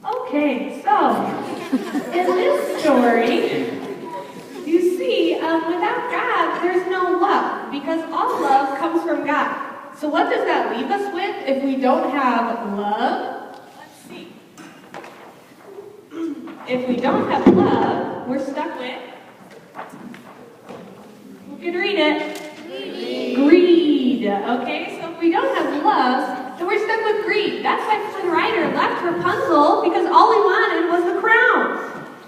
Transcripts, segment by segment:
Okay, so in this story, you see, without God, there's no love, because all love comes from God. So what does that leave us with if we don't have love? Let's see. If we don't have love, we're stuck with, who can read it? Greed. Okay, so if we don't have love, then we're stuck with greed. That's why Flynn Rider left Rapunzel, because all he wanted was the crown.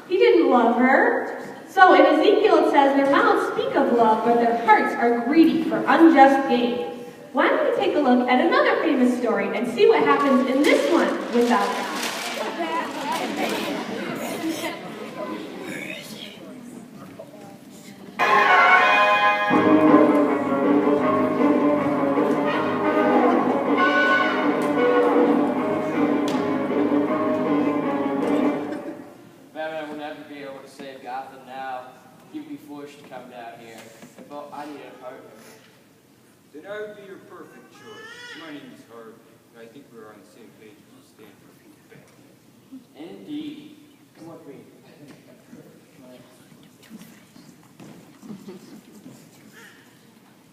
He didn't love her. So in Ezekiel it says, their mouths speak of love, but their hearts are greedy for unjust gain. Why don't we take a look at another famous story and see what happens in this one without God? Batman will never be able to save Gotham now. He'd be forced to come down here. But I need a partner. Then I would be your perfect choice. My name is Harvey, and I think we're on the same page as you stand for Batman. Indeed. Come with me.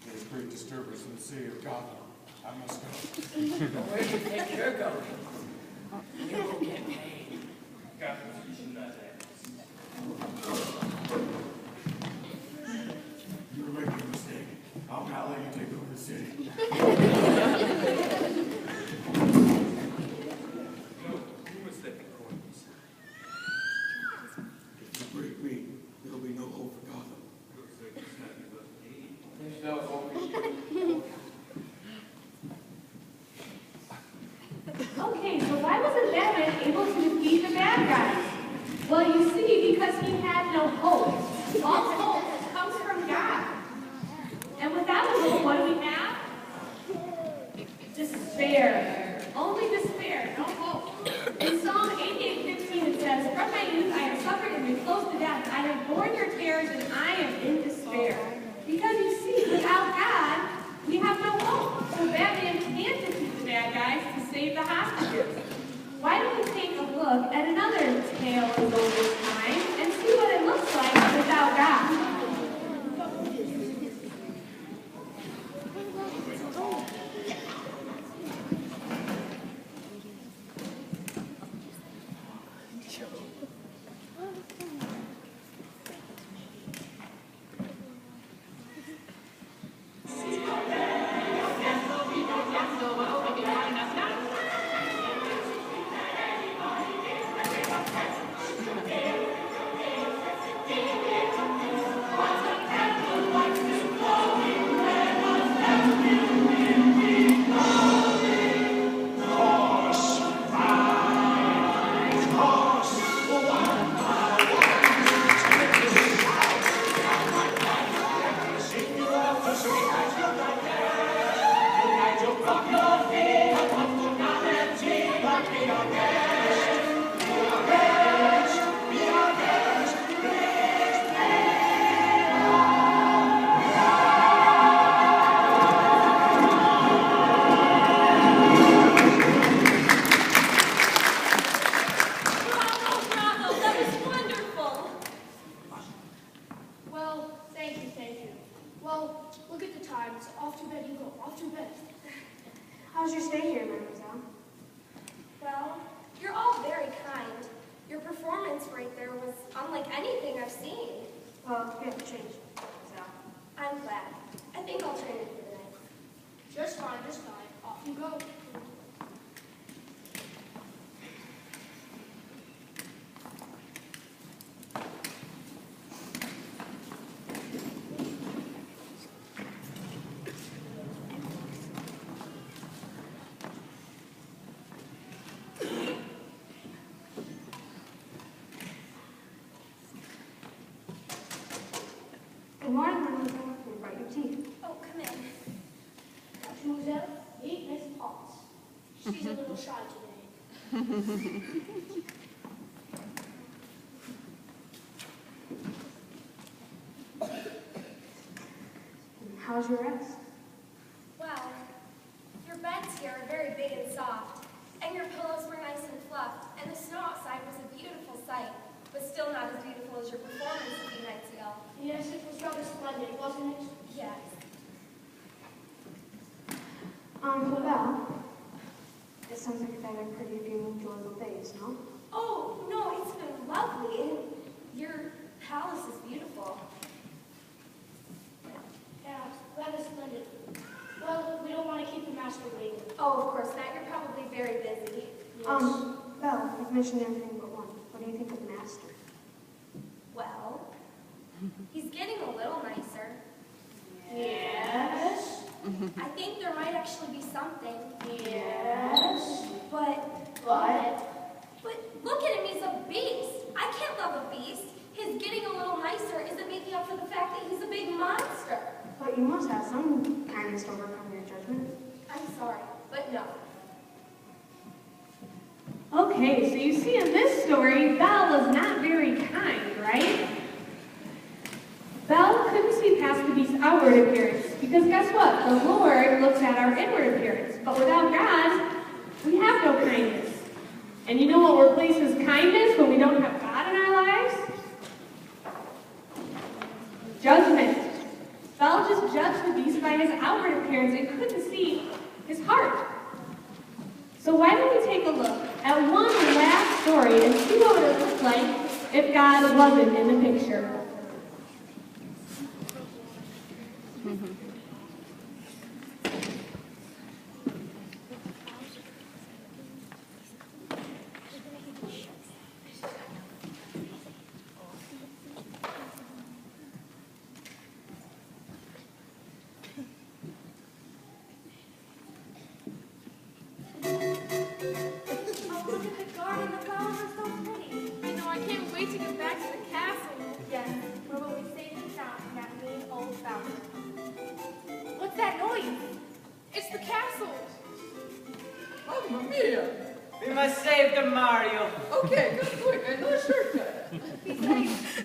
There's great disturbance in the city of Gotham. I must go. Where do you think you're going? You will get paid. Gotham, you should not ask. You're making a mistake. I'll not let you take over the city. No, you must let the coin decide. If you break me, there'll be no hope for Gotham. Looks like it's not enough paid. There's no hope for you. Okay, so why wasn't Batman able to defeat the bad guys? Well, you see, because he had no hope. All hope comes from God. And without hope, what do we have? Despair. Only despair, no hope. In Psalm 88:15 it says, "From my youth I have suffered and been close to death. I have borne your terrors and I am in despair." Because you see, without God, we have no hope. So Batman can't defeat the bad guys to save the hostages. Why don't we take a look at another tale as old as time and see what it looks like without God? bed, you go. Off to bed. How's your stay here, mademoiselle? Well, you're all very kind. Your performance right there was unlike anything I've seen. Well, we have to change, mademoiselle. I'm glad. I think I'll train it for the night. Just fine, just fine. Off you go. Good morning, mademoiselle. We brought you tea. Oh, come in. Mademoiselle, meet Miss Potts. She's a little shy today. How's your rest? Well, your beds here are very big and soft, and your pillows were nice and fluffed, and the snow outside was a beautiful sight, but still not as beautiful as your performance a few nights ago. Yes, it was rather splendid, wasn't it? Yes. Well, it sounds like you've had a pretty few enjoyable days, no? Oh, no, it's been lovely, and your palace is beautiful. Yeah, rather splendid. Well, we don't want to keep the master waiting. Oh, of course not. You're probably very busy. Belle, you've mentioned everything but one. What do you think of the master? Well, he's getting a little nicer. Yes. I think there might actually be something. Yes. But look at him, he's a beast. I can't love a beast. His getting a little nicer isn't making up for the fact that he's a big monster. But you must have some kindness to overcome your judgment. I'm sorry, but no. Okay, so you see in this story, Belle was not very kind, right? Belle couldn't see past the beast's outward appearance, because guess what? The Lord looks at our inward appearance. But without God, we have no kindness. And you know what replaces kindness when we don't have God in our lives? Judgment. Belle just judged the beast by his outward appearance and couldn't see his heart. So why don't we take a look at one last story and see what it would look like if God wasn't in the picture. What's that noise? It's the castle. Mamma mia! We must save the Mario. Okay, go quick, I know a shortcut. Besides,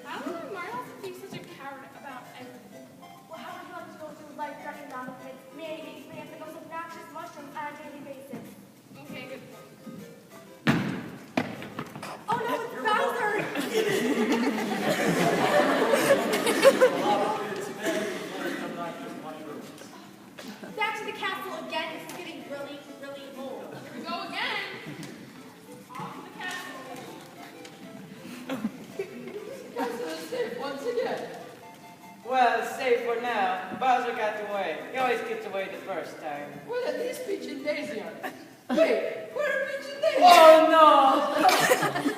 I don't know Mario has to be such a coward about everything. Well, how would you like to go through life running down the pits, mayonnaise, plants, and those obnoxious mushrooms on a daily basis? Okay, good point. Oh no, it's Bowser! Back to the castle again. This is getting really, really old. Here we go again. Off to the castle. Castle is safe once again. Well, safe for now. Bowser got away. He always gets away the first time. Well, at least Peach and Daisy are. Wait, where are Peach and Daisy? Oh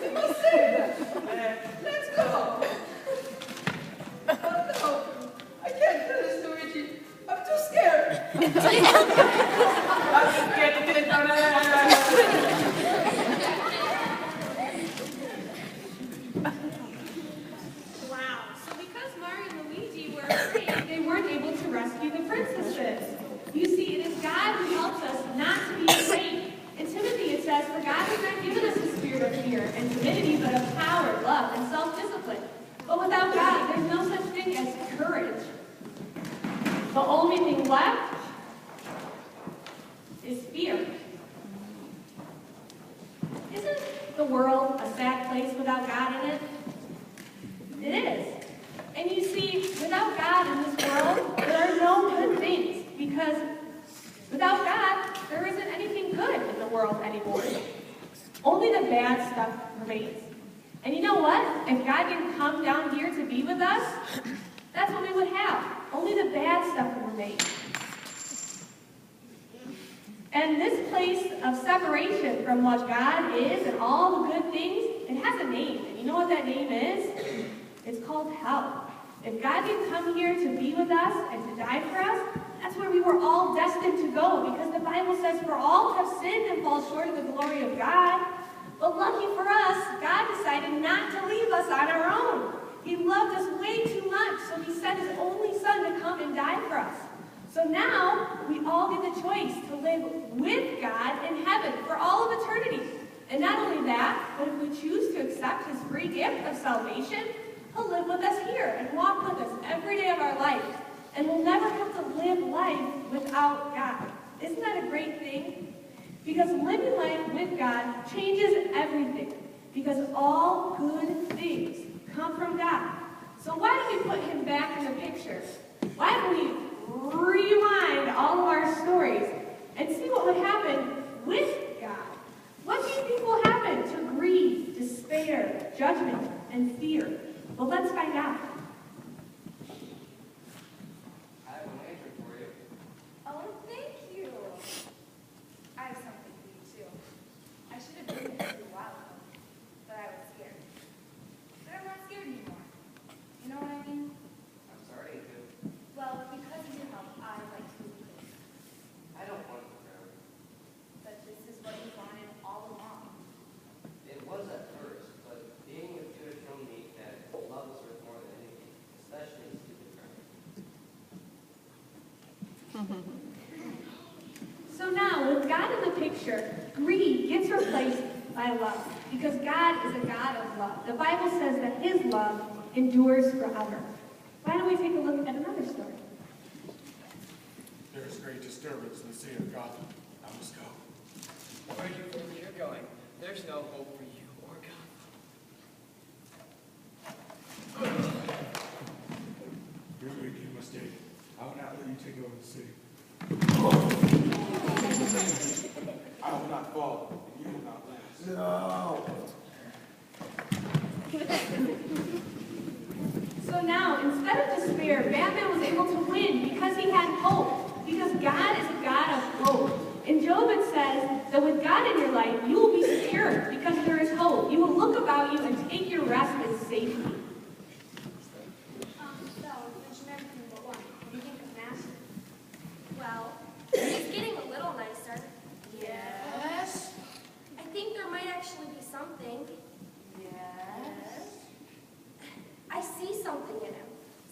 We must save them. no! Let's go. Oh no, I can't do this, Luigi. I'm too scared. I'm just scared to get down Wow, so because Mario and Luigi were afraid, they weren't able to rescue the princesses. You see, it is God who helps us not to be afraid. In Timothy it says, for God has not given us a spirit of fear and timidity, but of power, love, and self-discipline. But without God, there's no such thing as courage. The only thing left is fear. Isn't the world a sad place without God in it? It is. And you see, without God in this world, the the world anymore. Only the bad stuff remains. And you know what? If God didn't come down here to be with us, that's what we would have. Only the bad stuff would remain. And this place of separation from what God is and all the good things, it has a name. And you know what that name is? It's called hell. If God didn't come here to be with us and to die for us, that's where we were all destined to go, because the Bible says, for all have sinned and fall short of the glory of God. But lucky for us, God decided not to leave us on our own. He loved us way too much, so he sent his only son to come and die for us. So now, we all get the choice to live with God in heaven for all of eternity. And not only that, but if we choose to accept his free gift of salvation, he'll live with us here and walk with us every day of our life. And we'll never have to live life without God. Isn't that a great thing? Because living life with God changes everything. Because all good things come from God. So why don't we put him back in the picture? Why don't we rewind all of our stories and see what would happen with God? What do you think will happen to grief, despair, judgment, and fear? Well, let's find out. I have an answer for you. Oh, thank you. I have something for you, too. I should have been here a while ago, but I was scared. But I'm not scared anymore. You know what I mean? I'm sorry to. Well, because of your help, I'd like to move close. I don't want to go. But this is what you wanted all along. It was at first, but being with you has shown me that love is worth more than anything, especially stupid friends. So now, with God in the picture, greed gets replaced by love, because God is a God of love. The Bible says that his love endures forever. Why don't we take a look at another story? There is great disturbance in the city of Gotham. I must go. Where you think you're going? There's no hope for you or God. You're making a mistake. I will not let you take over the city. I will not fall, and you will not last. No! So now, instead of despair, Batman was able to win because he had hope. Because God is a God of hope. In Job it says that with God in your life, you will be secure because there is hope. You will look about you and take your rest in safety. So, mention everything but one. What do you think of Master? Well, it's getting a little nicer. Yes. I think there might actually be something. Yes. I see something in him.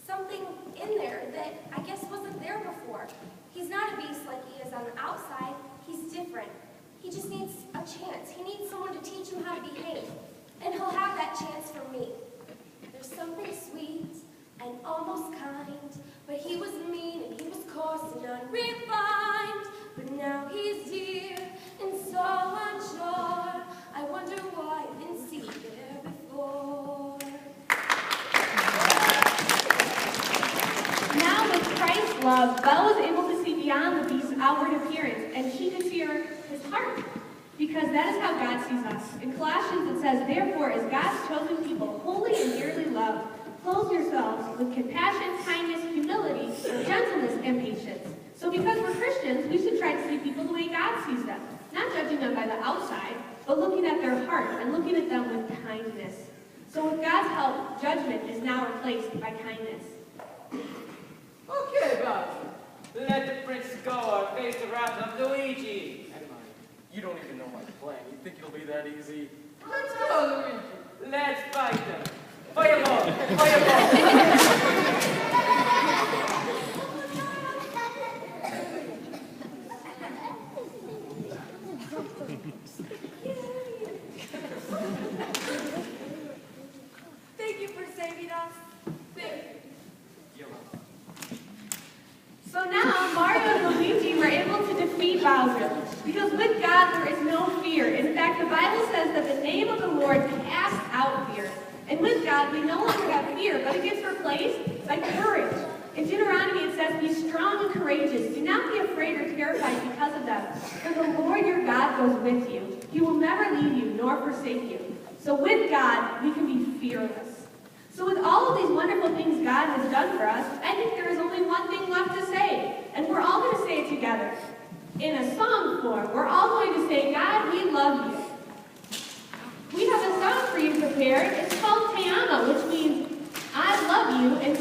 Something in there that I guess wasn't there before. He's not a beast like he is on the outside. He's different. He just needs a chance. He needs someone to teach him how to behave. And he'll have that chance from me. There's something sweet and almost kind, but he was mean and he was coarse and unrefined. But now he's dear and so unsure. I wonder why I didn't see it there before. Now with Christ's love, Belle was able to see beyond the beast's outward appearance, and she could see his heart. Because that is how God sees us. In Colossians it says, therefore, as God's chosen people, holy and dearly loved, clothe yourselves with compassion, kindness, humility, gentleness, and patience. So because we're Christians, we should try to see people the way God sees them. Not judging them by the outside, but looking at their heart and looking at them with kindness. So with God's help, judgment is now replaced by kindness. Okay, Bowser. Let the prince go or face the wrath of Luigi. You don't even know my plan. You think it'll be that easy? Let's go, Luigi. Let's fight them. Fireball! Fireball! Thank you for saving us. Thank you. So now, Mario and Luigi were able to defeat Bowser. Because with God, there is no fear. In fact, the Bible says that the name of the Lord casts out fear. And with God, we no longer have fear, but it gets replaced by courage. In Deuteronomy it says, "Be strong and courageous. Do not be afraid or terrified because of them. For the Lord your God goes with you. He will never leave you nor forsake you." So with God, we can be fearless. So with all of these wonderful things God has done for us, I think there is only one thing left to say. And we're all going to say it together. In a song form, we're all going to say, "God, we love you." We have a song for you prepared. It's called Te Amo, which means I love you in